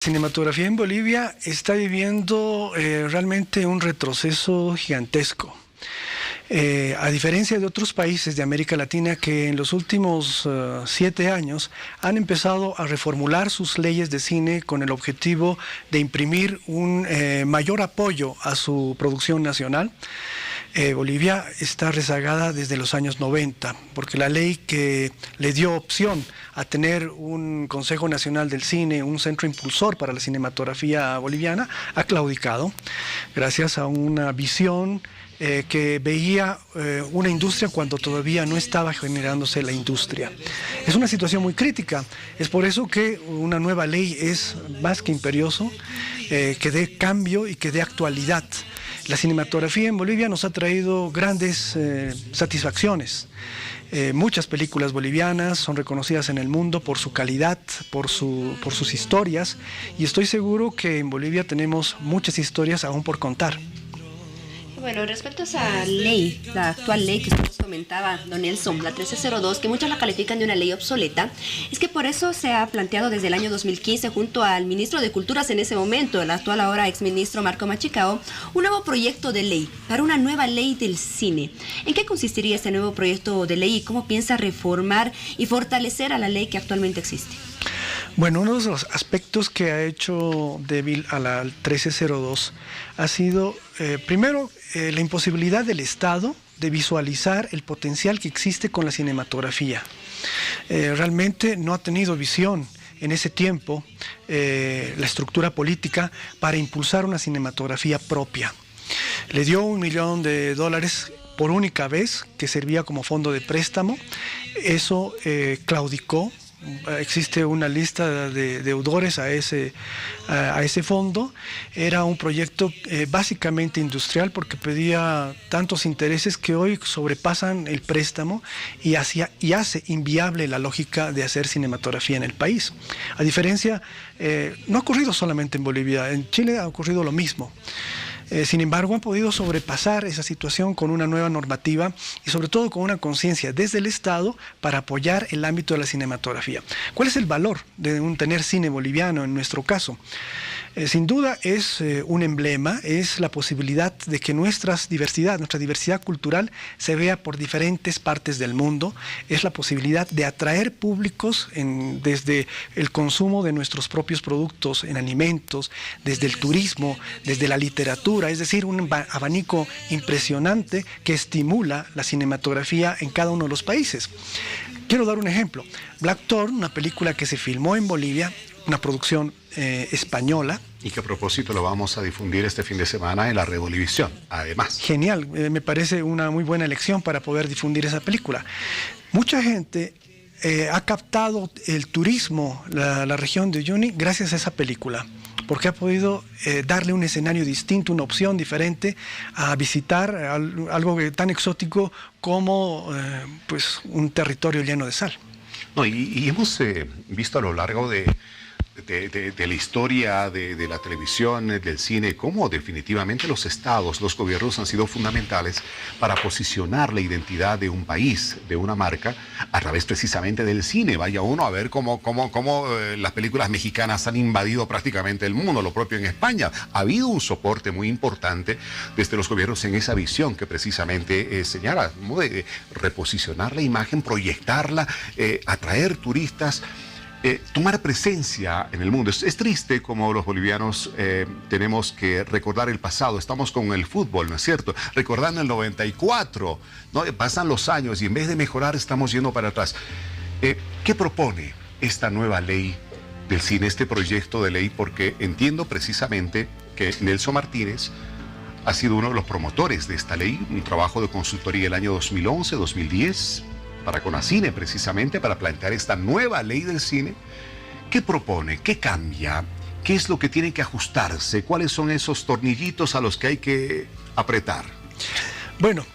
Cinematografía en Bolivia está viviendo realmente un retroceso gigantesco. A diferencia de otros países de América Latina que en los últimos 7 años han empezado a reformular sus leyes de cine con el objetivo de imprimir un mayor apoyo a su producción nacional. Bolivia está rezagada desde los años 90, porque la ley que le dio opción a tener un Consejo Nacional del Cine, un centro impulsor para la cinematografía boliviana, ha claudicado gracias a una visión que veía una industria cuando todavía no estaba generándose la industria. Es una situación muy crítica, es por eso que una nueva ley es más que imperioso, que dé cambio y que dé actualidad. La cinematografía en Bolivia nos ha traído grandes satisfacciones. Muchas películas bolivianas son reconocidas en el mundo por su calidad, por sus historias, y estoy seguro que en Bolivia tenemos muchas historias aún por contar. Bueno, respecto a esa ley, la actual ley que usted nos comentaba, don Nelson, la 1302, que muchos la califican de una ley obsoleta, es que por eso se ha planteado desde el año 2015 junto al ministro de Culturas en ese momento, el actual ahora exministro Marco Machicao, un nuevo proyecto de ley para una nueva ley del cine. ¿En qué consistiría este nuevo proyecto de ley y cómo piensa reformar y fortalecer a la ley que actualmente existe? Bueno, uno de los aspectos que ha hecho débil a la 1302 ha sido, primero, la imposibilidad del Estado de visualizar el potencial que existe con la cinematografía. Realmente no ha tenido visión en ese tiempo la estructura política para impulsar una cinematografía propia. Le dio $1 millón por única vez, que servía como fondo de préstamo. Eso claudicó. Existe una lista de deudores a ese fondo. Era un proyecto básicamente industrial porque pedía tantos intereses que hoy sobrepasan el préstamo y hace inviable la lógica de hacer cinematografía en el país. A diferencia, no ha ocurrido solamente en Bolivia, en Chile ha ocurrido lo mismo. Sin embargo, han podido sobrepasar esa situación con una nueva normativa y sobre todo con una conciencia desde el Estado para apoyar el ámbito de la cinematografía. ¿Cuál es el valor de tener cine boliviano en nuestro caso? Sin duda es un emblema, es la posibilidad de que nuestra diversidad cultural se vea por diferentes partes del mundo, es la posibilidad de atraer públicos desde el consumo de nuestros propios productos en alimentos, desde el turismo, desde la literatura, es decir, un abanico impresionante que estimula la cinematografía en cada uno de los países. Quiero dar un ejemplo. Black Thorn, una película que se filmó en Bolivia, una producción española. Y que a propósito lo vamos a difundir este fin de semana en la Red Bolivisión, además. Genial, me parece una muy buena elección para poder difundir esa película. Mucha gente ha captado el turismo, la región de Uyuni, gracias a esa película, porque ha podido darle un escenario distinto, una opción diferente a visitar algo tan exótico como pues un territorio lleno de sal. No, y hemos visto a lo largo de la historia de la televisión, del cine, cómo definitivamente los estados, los gobiernos han sido fundamentales para posicionar la identidad de un país, de una marca, a través precisamente del cine. Vaya uno a ver cómo las películas mexicanas han invadido prácticamente el mundo, lo propio en España. Ha habido un soporte muy importante desde los gobiernos en esa visión que precisamente señala, ¿no?, de reposicionar la imagen, proyectarla, atraer turistas. Tomar presencia en el mundo. Es triste como los bolivianos tenemos que recordar el pasado. Estamos con el fútbol, ¿no es cierto? Recordando el 94, ¿no? Pasan los años y en vez de mejorar estamos yendo para atrás. ¿Qué propone esta nueva ley del cine, este proyecto de ley? Porque entiendo precisamente que Nelson Martínez ha sido uno de los promotores de esta ley, un trabajo de consultoría el año 2011, 2010, para Conacine precisamente, para plantear esta nueva ley del cine. ¿Qué propone? ¿Qué cambia? ¿Qué es lo que tiene que ajustarse? ¿Cuáles son esos tornillitos a los que hay que apretar? Bueno,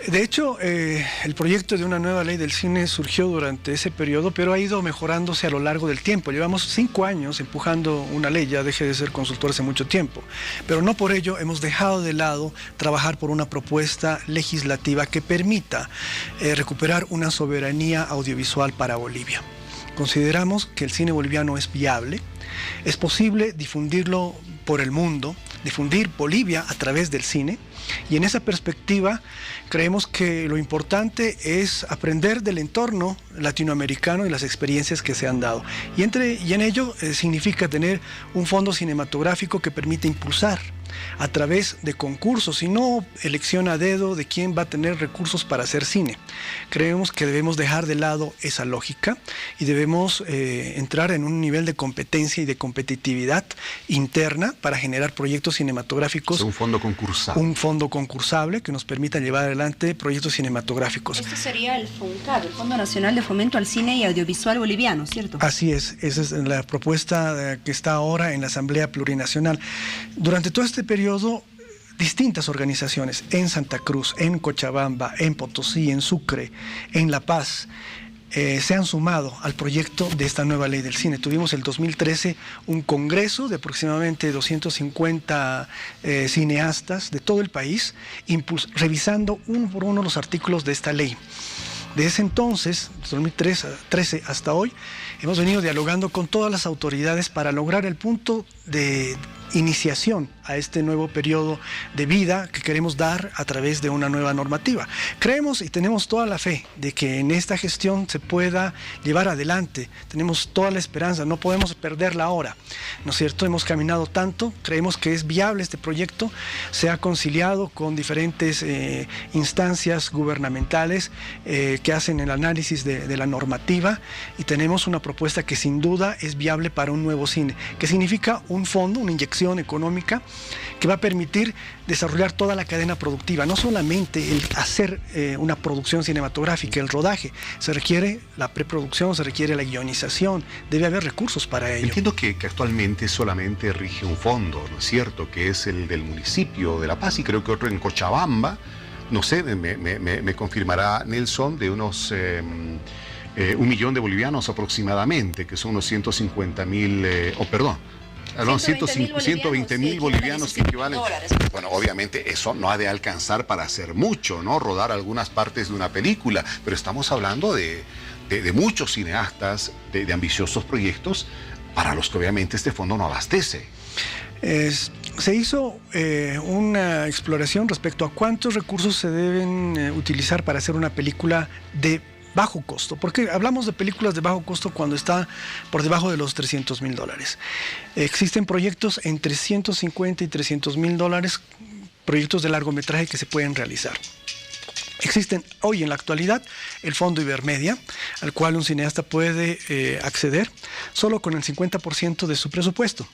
de hecho, el proyecto de una nueva ley del cine surgió durante ese periodo, pero ha ido mejorándose a lo largo del tiempo. Llevamos 5 años empujando una ley, ya dejé de ser consultor hace mucho tiempo, pero no por ello hemos dejado de lado trabajar por una propuesta legislativa que permita recuperar una soberanía audiovisual para Bolivia. Consideramos que el cine boliviano es viable, es posible difundirlo por el mundo, difundir Bolivia a través del cine, y en esa perspectiva creemos que lo importante es aprender del entorno latinoamericano y las experiencias que se han dado. Y en ello significa tener un fondo cinematográfico que permite impulsar a través de concursos y no elección a dedo de quién va a tener recursos para hacer cine. Creemos que debemos dejar de lado esa lógica y debemos entrar en un nivel de competencia y de competitividad interna para generar proyectos cinematográficos. Un fondo concursable. Un fondo concursable que nos permita llevar adelante proyectos cinematográficos. Este sería el FONCAB, el Fondo Nacional de Fomento al Cine y Audiovisual Boliviano, ¿cierto? Así es, esa es la propuesta que está ahora en la Asamblea Plurinacional. Durante todo este periodo, distintas organizaciones en Santa Cruz, en Cochabamba, en Potosí, en Sucre, en La Paz, se han sumado al proyecto de esta nueva ley del cine. Tuvimos el 2013 un congreso de aproximadamente 250 cineastas de todo el país, revisando uno por uno los artículos de esta ley. De ese entonces, 2013 hasta hoy, hemos venido dialogando con todas las autoridades para lograr el punto de iniciación a este nuevo periodo de vida que queremos dar a través de una nueva normativa. Creemos y tenemos toda la fe de que en esta gestión se pueda llevar adelante. Tenemos toda la esperanza, no podemos perderla ahora, ¿no es cierto? Hemos caminado tanto, creemos que es viable este proyecto, se ha conciliado con diferentes instancias gubernamentales que hacen el análisis de la normativa, y tenemos una propuesta que sin duda es viable para un nuevo cine, que significa un fondo, una inyección económica que va a permitir desarrollar toda la cadena productiva, no solamente el hacer una producción cinematográfica, el rodaje, se requiere la preproducción, se requiere la guionización, debe haber recursos para ello. Entiendo que actualmente solamente rige un fondo, ¿no es cierto?, que es el del municipio de La Paz, y creo que otro en Cochabamba, no sé, me confirmará Nelson, de unos 1 millón de bolivianos aproximadamente, que son unos 150.000, perdón, 120.000 bolivianos que equivalen. Bueno, obviamente eso no ha de alcanzar para hacer mucho, ¿no? Rodar algunas partes de una película, pero estamos hablando de muchos cineastas, de ambiciosos proyectos, para los que obviamente este fondo no abastece. Se hizo una exploración respecto a cuántos recursos se deben utilizar para hacer una película de bajo costo, porque hablamos de películas de bajo costo cuando está por debajo de los $300.000. Existen proyectos entre 150 y $300.000, proyectos de largometraje que se pueden realizar. Existen hoy en la actualidad el Fondo Ibermedia, al cual un cineasta puede acceder solo con el 50% de su presupuesto.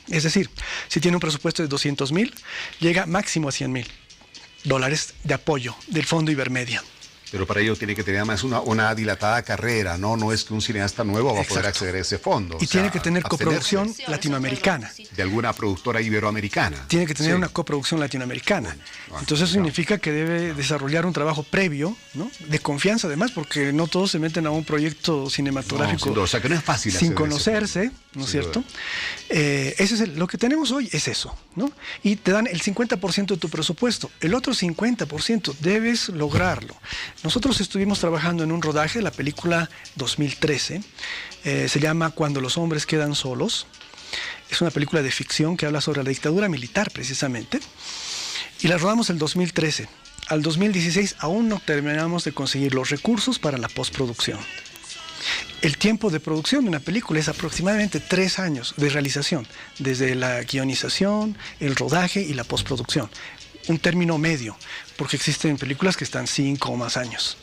Es decir, si tiene un presupuesto de $200.000, llega máximo a $100.000 de apoyo del Fondo Ibermedia. Pero para ello tiene que tener además una dilatada carrera, ¿no? No es que un cineasta nuevo va a poder acceder a ese fondo. Y tiene que tener coproducción latinoamericana. De alguna productora iberoamericana. Tiene que tener una coproducción latinoamericana. Entonces eso significa que debe desarrollar un trabajo previo, ¿no? De confianza además, porque no todos se meten a un proyecto cinematográfico o sea que no es fácil sin conocerse, ¿no es cierto? Eso es lo que tenemos hoy, es eso, ¿no? Y te dan el 50% de tu presupuesto. El otro 50% debes lograrlo. Nosotros estuvimos trabajando en un rodaje de la película 2013, se llama Cuando los hombres quedan solos. Es una película de ficción que habla sobre la dictadura militar precisamente, y la rodamos el 2013. Al 2016 aún no terminamos de conseguir los recursos para la postproducción. El tiempo de producción de una película es aproximadamente 3 años de realización, desde la guionización, el rodaje y la postproducción. Un término medio, porque existen películas que están 5 o más años.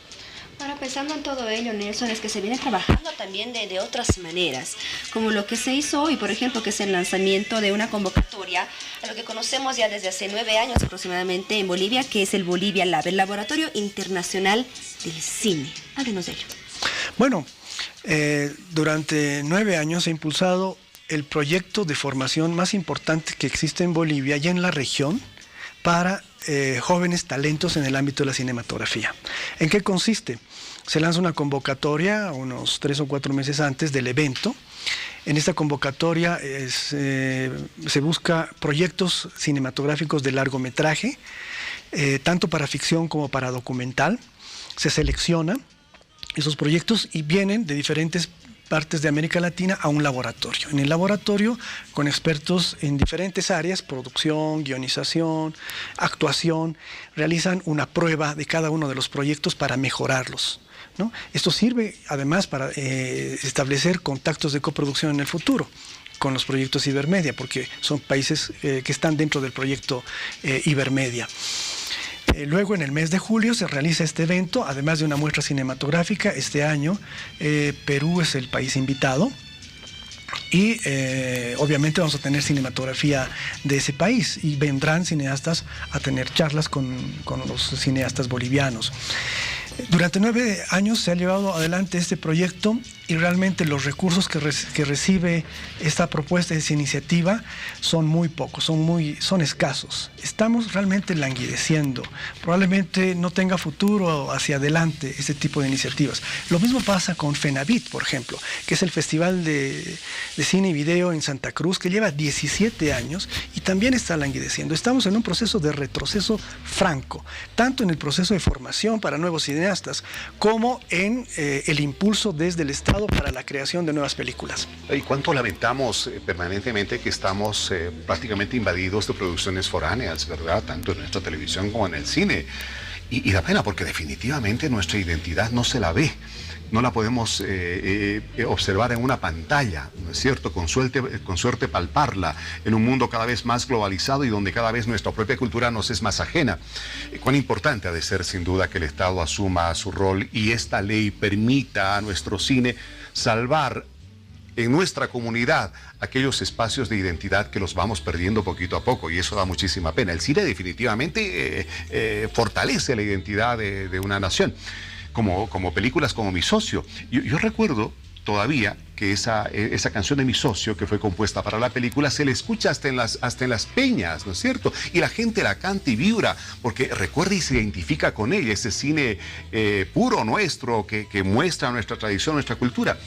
Ahora, pensando en todo ello, Nelson, es que se viene trabajando también de otras maneras, como lo que se hizo hoy, por ejemplo, que es el lanzamiento de una convocatoria a lo que conocemos ya desde hace 9 años aproximadamente en Bolivia, que es el Bolivia Lab, el Laboratorio Internacional del Cine. Háblenos de ello. Bueno, durante 9 años se ha impulsado el proyecto de formación más importante que existe en Bolivia y en la región para jóvenes talentos en el ámbito de la cinematografía. ¿En qué consiste? Se lanza una convocatoria unos 3 o 4 meses antes del evento. En esta convocatoria se busca proyectos cinematográficos de largometraje, tanto para ficción como para documental. Se seleccionan esos proyectos y vienen de diferentes partes de América Latina a un laboratorio. En el laboratorio, con expertos en diferentes áreas, producción, guionización, actuación, realizan una prueba de cada uno de los proyectos para mejorarlos, ¿no? Esto sirve además para establecer contactos de coproducción en el futuro con los proyectos Ibermedia, porque son países que están dentro del proyecto Ibermedia. Luego, en el mes de julio, se realiza este evento, además de una muestra cinematográfica. Este año, Perú es el país invitado. Y obviamente vamos a tener cinematografía de ese país y vendrán cineastas a tener charlas con los cineastas bolivianos. Durante 9 años se ha llevado adelante este proyecto y realmente los recursos que recibe esta propuesta, esta iniciativa, son muy pocos, son escasos. Estamos realmente languideciendo. Probablemente no tenga futuro hacia adelante este tipo de iniciativas. Lo mismo pasa con FENAVIT, por ejemplo, que es el Festival de Cine y Video en Santa Cruz, que lleva 17 años y también está languideciendo. Estamos en un proceso de retroceso franco, tanto en el proceso de formación para nuevos cineastas, como en el impulso desde el Estado para la creación de nuevas películas. ¿Y cuánto lamentamos permanentemente que estamos prácticamente invadidos de producciones foráneas, ¿verdad? Tanto en nuestra televisión como en el cine. Y da pena porque definitivamente nuestra identidad no se la ve. No la podemos observar en una pantalla, ¿no es cierto? Con suerte palparla en un mundo cada vez más globalizado y donde cada vez nuestra propia cultura nos es más ajena. Cuán importante ha de ser sin duda que el Estado asuma su rol y esta ley permita a nuestro cine salvar en nuestra comunidad aquellos espacios de identidad que los vamos perdiendo poquito a poco, y eso da muchísima pena. El cine definitivamente fortalece la identidad de una nación. Como películas como Mi Socio. Yo recuerdo todavía que esa canción de Mi Socio, que fue compuesta para la película, se le escucha hasta en las peñas, ¿no es cierto? Y la gente la canta y vibra, porque recuerda y se identifica con ella, ese cine puro nuestro, que muestra nuestra tradición, nuestra cultura.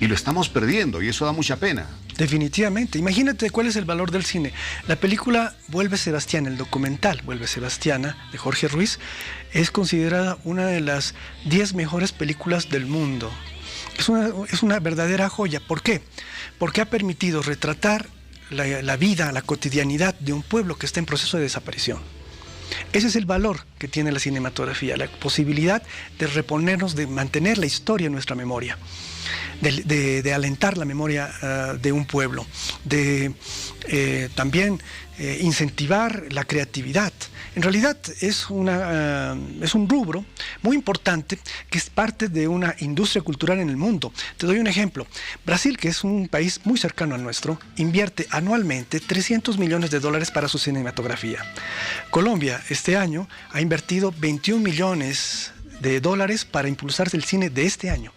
Y lo estamos perdiendo, y eso da mucha pena. Definitivamente. Imagínate cuál es el valor del cine. La película Vuelve Sebastiana, el documental Vuelve Sebastiana, de Jorge Ruiz, es considerada una de las 10 mejores películas del mundo. Es una verdadera joya. ¿Por qué? Porque ha permitido retratar la vida, la cotidianidad de un pueblo que está en proceso de desaparición. Ese es el valor que tiene la cinematografía, la posibilidad de reponernos, de mantener la historia en nuestra memoria, de alentar la memoria de un pueblo, de también incentivar la creatividad. En realidad es un rubro muy importante que es parte de una industria cultural en el mundo. Te doy un ejemplo. Brasil, que es un país muy cercano al nuestro, invierte anualmente $300 millones para su cinematografía. Colombia este año ha invertido $21 millones para impulsar el cine de este año.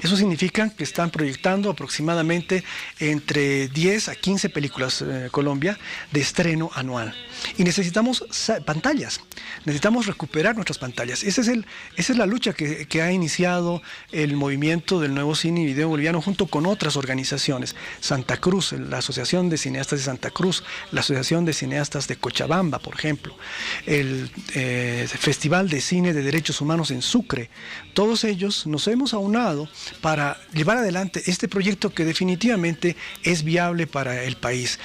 Eso significa que están proyectando aproximadamente entre 10 a 15 películas Colombia de estreno anual. Y necesitamos pantallas, necesitamos recuperar nuestras pantallas. Esa es la lucha que ha iniciado el movimiento del nuevo cine y video boliviano junto con otras organizaciones. Santa Cruz, la Asociación de Cineastas de Santa Cruz, la Asociación de Cineastas de Cochabamba, por ejemplo, el Festival de Cine de Derechos Humanos en Sucre. Todos ellos nos hemos aunado para llevar adelante este proyecto que definitivamente es viable para el país.